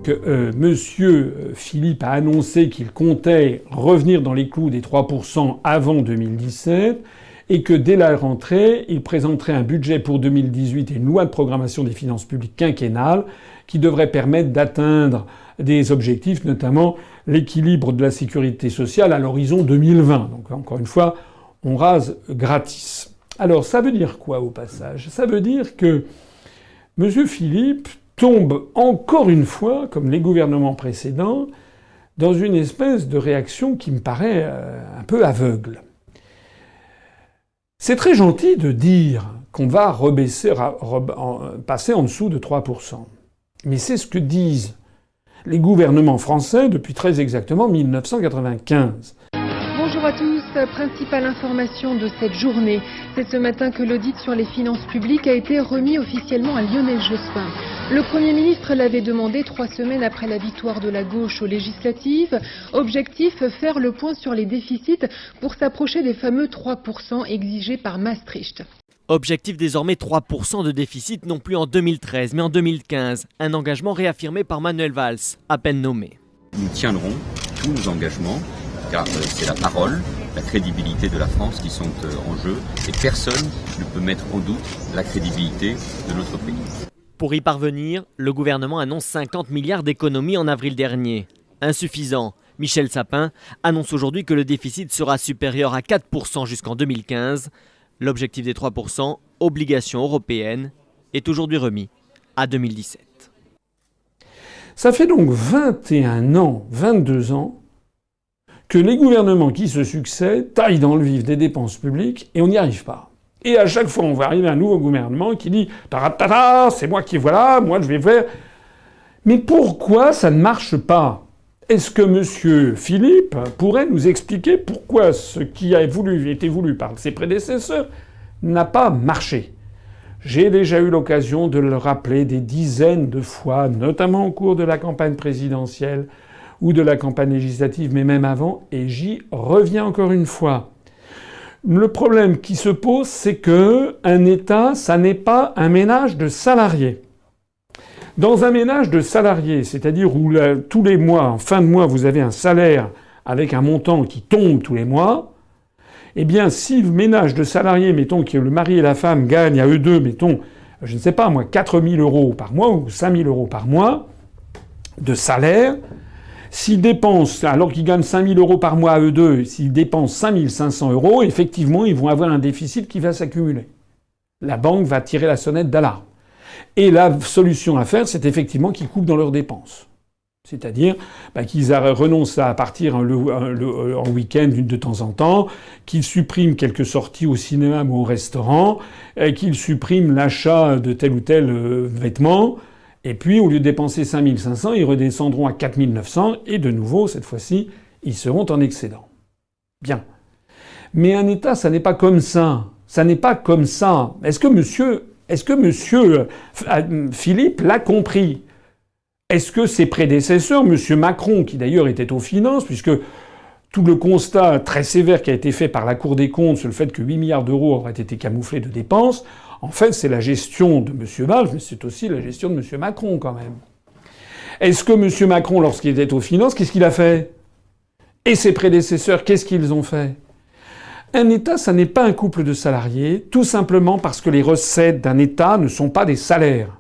que M. Philippe a annoncé qu'il comptait revenir dans les clous des 3% avant 2017 et que dès la rentrée, il présenterait un budget pour 2018 et une loi de programmation des finances publiques quinquennale qui devrait permettre d'atteindre des objectifs, notamment l'équilibre de la sécurité sociale à l'horizon 2020. Donc encore une fois, on rase gratis. Alors ça veut dire quoi au passage? Ça veut dire que M. Philippe tombe encore une fois, comme les gouvernements précédents, dans une espèce de réaction qui me paraît un peu aveugle. C'est très gentil de dire qu'on va passer en dessous de 3%. Mais c'est ce que disent les gouvernements français depuis très exactement 1995. Bonjour à tous. Principale information de cette journée. C'est ce matin que l'audit sur les finances publiques a été remis officiellement à Lionel Jospin. Le Premier ministre l'avait demandé 3 semaines après la victoire de la gauche aux législatives. Objectif, faire le point sur les déficits pour s'approcher des fameux 3% exigés par Maastricht. Objectif désormais 3% de déficit non plus en 2013 mais en 2015. Un engagement réaffirmé par Manuel Valls, à peine nommé. Nous tiendrons tous nos engagements car c'est la parole, la crédibilité de la France qui sont en jeu et personne ne peut mettre en doute la crédibilité de notre pays. Pour y parvenir, le gouvernement annonce 50 milliards d'économies en avril dernier. Insuffisant. Michel Sapin annonce aujourd'hui que le déficit sera supérieur à 4% jusqu'en 2015. L'objectif des 3%, obligation européenne, est aujourd'hui remis à 2017. Ça fait donc 21 ans, 22 ans, que les gouvernements qui se succèdent taillent dans le vif des dépenses publiques et on n'y arrive pas. Et à chaque fois, on va arriver à un nouveau gouvernement qui dit « Taratata, c'est moi qui voilà, moi je vais faire... » Mais pourquoi ça ne marche pas? Est-ce que M. Philippe pourrait nous expliquer pourquoi ce qui a été voulu par ses prédécesseurs n'a pas marché? J'ai déjà eu l'occasion de le rappeler des dizaines de fois, notamment au cours de la campagne présidentielle ou de la campagne législative, mais même avant, et j'y reviens encore une fois. Le problème qui se pose, c'est que un État, ça n'est pas un ménage de salariés. Dans un ménage de salariés, c'est-à-dire où tous les mois, en fin de mois, vous avez un salaire avec un montant qui tombe tous les mois, eh bien, si le ménage de salariés, mettons que le mari et la femme gagnent à eux deux, mettons, je ne sais pas moi, 4 000 € par mois ou 5 000 € par mois de salaire, s'ils dépensent, alors qu'ils gagnent 5 000 € par mois à eux deux, s'ils dépensent 5 500 €, effectivement, ils vont avoir un déficit qui va s'accumuler. La banque va tirer la sonnette d'alarme. Et la solution à faire, c'est effectivement qu'ils coupent dans leurs dépenses. C'est-à-dire qu'ils renoncent à partir en week-end de temps en temps, qu'ils suppriment quelques sorties au cinéma ou au restaurant, qu'ils suppriment l'achat de tel ou tel vêtement, et puis au lieu de dépenser 5 500, ils redescendront à 4 900, et de nouveau, cette fois-ci, ils seront en excédent. Bien. Mais un État, ça n'est pas comme ça. Ça n'est pas comme ça. Est-ce que monsieur Philippe l'a compris? Est-ce que ses prédécesseurs, M. Macron, qui d'ailleurs était aux finances, puisque tout le constat très sévère qui a été fait par la Cour des comptes sur le fait que 8 milliards d'euros auraient été camouflés de dépenses, en fait, c'est la gestion de M. Valls, mais c'est aussi la gestion de M. Macron, quand même. Est-ce que M. Macron, lorsqu'il était aux finances, qu'est-ce qu'il a fait? Et ses prédécesseurs, qu'est-ce qu'ils ont fait? Un État, ça n'est pas un couple de salariés, tout simplement parce que les recettes d'un État ne sont pas des salaires.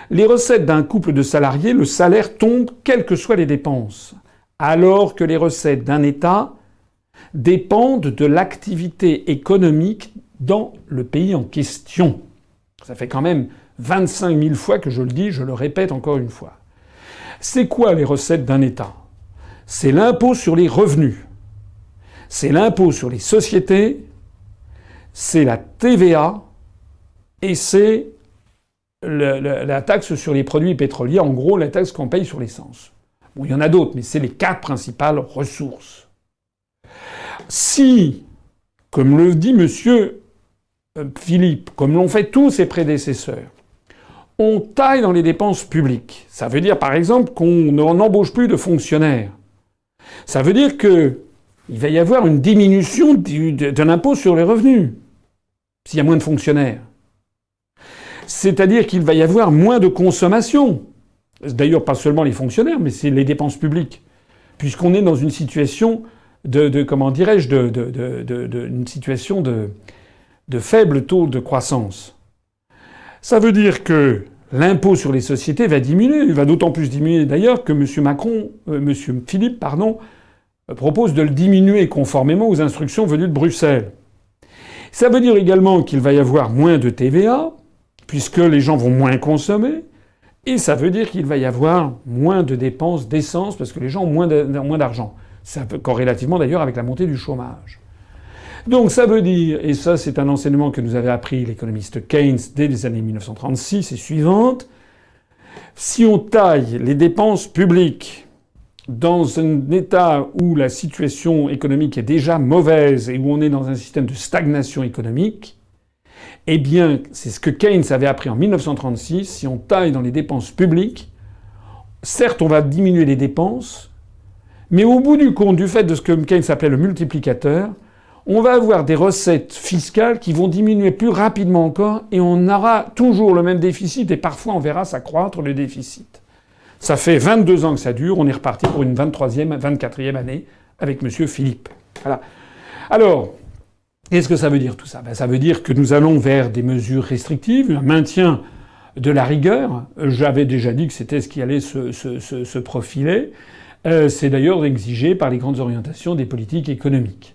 Les recettes d'un couple de salariés, le salaire tombe quelles que soient les dépenses. Alors que les recettes d'un État dépendent de l'activité économique dans le pays en question. Ça fait quand même 25 000 fois que je le dis, je le répète encore une fois. C'est quoi les recettes d'un État? C'est l'impôt sur les revenus. C'est l'impôt sur les sociétés, c'est la TVA et c'est la taxe sur les produits pétroliers, en gros la taxe qu'on paye sur l'essence. Bon, il y en a d'autres, mais c'est les 4 principales ressources. Si, comme le dit monsieur Philippe, comme l'ont fait tous ses prédécesseurs, on taille dans les dépenses publiques, ça veut dire par exemple qu'on n'embauche plus de fonctionnaires. Ça veut dire que il va y avoir une diminution d'un impôt sur les revenus s'il y a moins de fonctionnaires. C'est-à-dire qu'il va y avoir moins de consommation. d'ailleurs pas seulement les fonctionnaires, mais c'est les dépenses publiques. Puisqu'on est dans une situation une situation de faible taux de croissance. Ça veut dire que l'impôt sur les sociétés va diminuer. Il va d'autant plus diminuer d'ailleurs que M. Philippe, propose de le diminuer conformément aux instructions venues de Bruxelles. Ça veut dire également qu'il va y avoir moins de TVA, puisque les gens vont moins consommer. Et ça veut dire qu'il va y avoir moins de dépenses d'essence, parce que les gens ont moins d'argent. Ça corrélativement d'ailleurs avec la montée du chômage. Donc ça veut dire, et ça c'est un enseignement que nous avait appris l'économiste Keynes dès les années 1936 et suivantes, si on taille les dépenses publiques dans un état où la situation économique est déjà mauvaise et où on est dans un système de stagnation économique, eh bien, c'est ce que Keynes avait appris en 1936, si on taille dans les dépenses publiques, certes on va diminuer les dépenses, mais au bout du compte, du fait de ce que Keynes appelait le multiplicateur, on va avoir des recettes fiscales qui vont diminuer plus rapidement encore et on aura toujours le même déficit et parfois on verra s'accroître le déficit. Ça fait 22 ans que ça dure, on est reparti pour une 23e, 24e année avec M. Philippe. Voilà. Alors, qu'est-ce que ça veut dire tout ça ? Ça veut dire que nous allons vers des mesures restrictives, un maintien de la rigueur. J'avais déjà dit que c'était ce qui allait se profiler. C'est d'ailleurs exigé par les grandes orientations des politiques économiques.